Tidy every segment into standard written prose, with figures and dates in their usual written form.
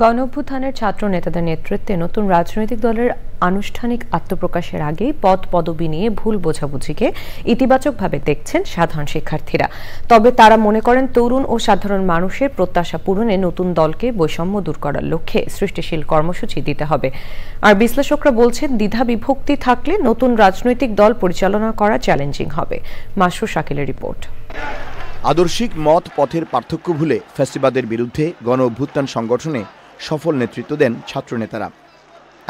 গণঅভ্যুত্থানের ছাত্র নেতাদের নেতৃত্বে নতুন রাজনৈতিক দলের আনুষ্ঠানিক আত্মপ্রকাশের আগেই পদ পদবি নিয়ে ভুল বোঝাবুঝিকে ইতিবাচকভাবে দেখছেন সাধারণ শিক্ষার্থীরা। তবে তারা মনে করেন তরুণ ও সাধারণ মানুষের প্রত্যাশা পূরণে নতুন দলকে বৈষম্য দূর করার লক্ষ্যে সৃষ্টিশীল কর্মসূচি দিতে হবে। আর বিশ্লেষকরা বলছেন দ্বিধা বিভক্তি থাকলে নতুন রাজনৈতিক দল পরিচালনা করা চ্যালেঞ্জিং হবে। মাসরুর শাকিলের রিপোর্ট। আদর্শিক মত পথের পার্থক্য ভুলে ফ্যাসিবাদের বিরুদ্ধে গণ অভ্যুত্থান সংগঠনে সফল নেতৃত্ব দেন ছাত্রনেতারা।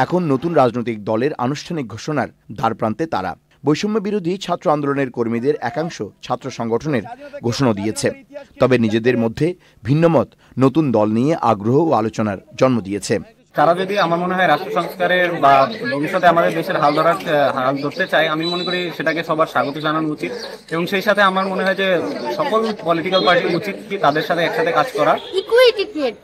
এখন নতুন রাজনৈতিক দলের আনুষ্ঠানিক ঘোষণার দ্বারপ্রান্তে তারা। বৈষম্য বিরোধী ছাত্র আন্দোলনের কর্মীদের একাংশ ছাত্র সংগঠনের ঘোষণা দিয়েছে। তবে নিজেদের মধ্যে ভিন্নমত নতুন দল নিয়ে আগ্রহ ও আলোচনার জন্ম দিয়েছে। তারা যদি আমার মনে হয় রাষ্ট্র সংস্কারের বা ভবিষ্যতে আমাদের দেশের হাল ধরতে চায়, আমি মনে করি সেটাকে সবার স্বাগত জানানো উচিত। এবং সেই সাথে আমার মনে হয় যে সকল পলিটিক্যাল পার্টির উচিত কি তাদের সাথে একসাথে কাজ করা। ইকুইটি ক্রিয়েট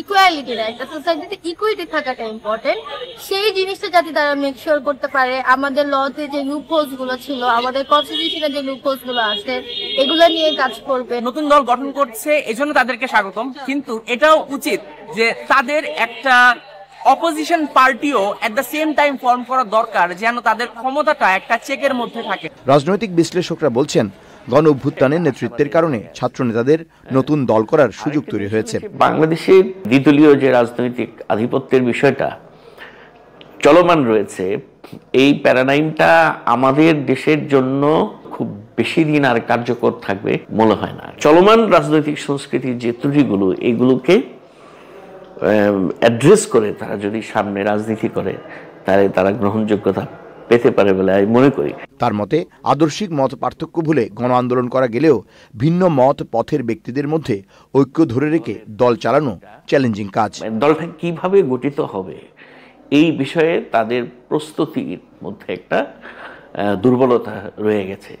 ইকুয়ালিটি, একটা সোসাইটিতে ইকুইটি থাকাটা ইম্পর্টেন্ট। সেই জিনিসটা যাতে তারা মেক শিওর করতে পারে। আমাদের লতে যে লুপহোলস গুলো ছিল, আমাদের কনস্টিটিউশনে যে লুপহোলস গুলো আছে, এগুলো নিয়ে কাজ করবে। নতুন দল গঠন করছে, এজন্য তাদেরকে স্বাগতম। কিন্তু এটাও উচিত যে তাদের একটা অপোজিশন পার্টিও at the same time form করা দরকার, যেন তাদের ক্ষমতাটা একটা চেকের মধ্যে থাকে। রাজনৈতিক বিশ্লেষকরা বলছেন গণ অভ্যুত্থানের নেতৃত্বের কারণে ছাত্র নেতাদের নতুন দল করার সুযোগ তৈরি হয়েছে। বাংলাদেশের দ্বিদলীয় যে রাজনৈতিক আধিপত্যের বিষয়টা চলমান রয়েছে, এই প্যারাডাইমটা আমাদের দেশের জন্য খুব বেশি দিন আর কার্যকর থাকবে মনে হয় না। চলমান রাজনৈতিক সংস্কৃতির যে ত্রুটিগুলো, এইগুলোকে অ্যাড্রেস করে তারা যদি সামনে রাজনীতি করে, তাহলে তারা গ্রহণযোগ্যতা পেতে পারে বলে আমি মনে করি। তার মতে আদর্শিক মত পার্থক্য ভুলে গণ আন্দোলন করা গেলেও ভিন্ন মত পথের ব্যক্তিদের মধ্যে ঐক্য ধরে রেখে দল চালানো চ্যালেঞ্জিং কাজ। দলটা কিভাবে গঠিত হবে এই বিষয়ে তাদের প্রস্তুতির মধ্যে একটা দুর্বলতা রয়ে গেছে।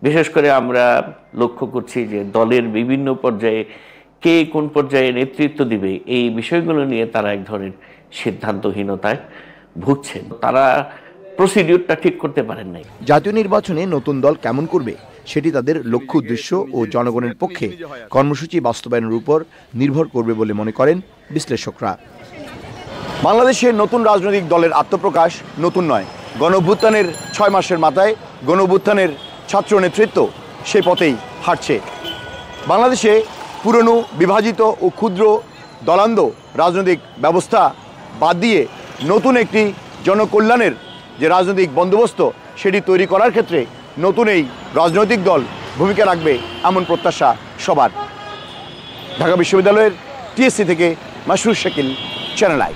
বিশেষ করে আমরা লক্ষ্য করছি যে দলের বিভিন্ন পর্যায়ে কে কোন পর্যায়ে নেতৃত্ব দিবে, এই বিষয়গুলো নিয়ে তারা এক ধরনের সিদ্ধান্তহীনতায় ভুগছেন। তারা প্রসিডিউরটা ঠিক করতে পারেন নাই। জাতীয় নির্বাচনে নতুন দল কেমন করবে সেটি তাদের লক্ষ্য উদ্দেশ্য ও জনগণের পক্ষে কর্মসূচি বাস্তবায়নের উপর নির্ভর করবে বলে মনে করেন বিশ্লেষকরা। বাংলাদেশের নতুন রাজনৈতিক দলের আত্মপ্রকাশ নতুন নয়। গণ অভ্যুত্থানের 6 মাসের মাথায় গণ অভ্যুত্থানের ছাত্র নেতৃত্ব সে পথেই হাঁটছে। বাংলাদেশে পুরনো বিভাজিত ও ক্ষুদ্র দলান্দ রাজনৈতিক ব্যবস্থা বাদ দিয়ে নতুন একটি জনকল্যাণের যে রাজনৈতিক বন্দোবস্ত, সেটি তৈরি করার ক্ষেত্রে নতুন এই রাজনৈতিক দল ভূমিকা রাখবে এমন প্রত্যাশা সবার। ঢাকা বিশ্ববিদ্যালয়ের টিএসসি থেকে মাসরুর শাকিল, চ্যানেল আই।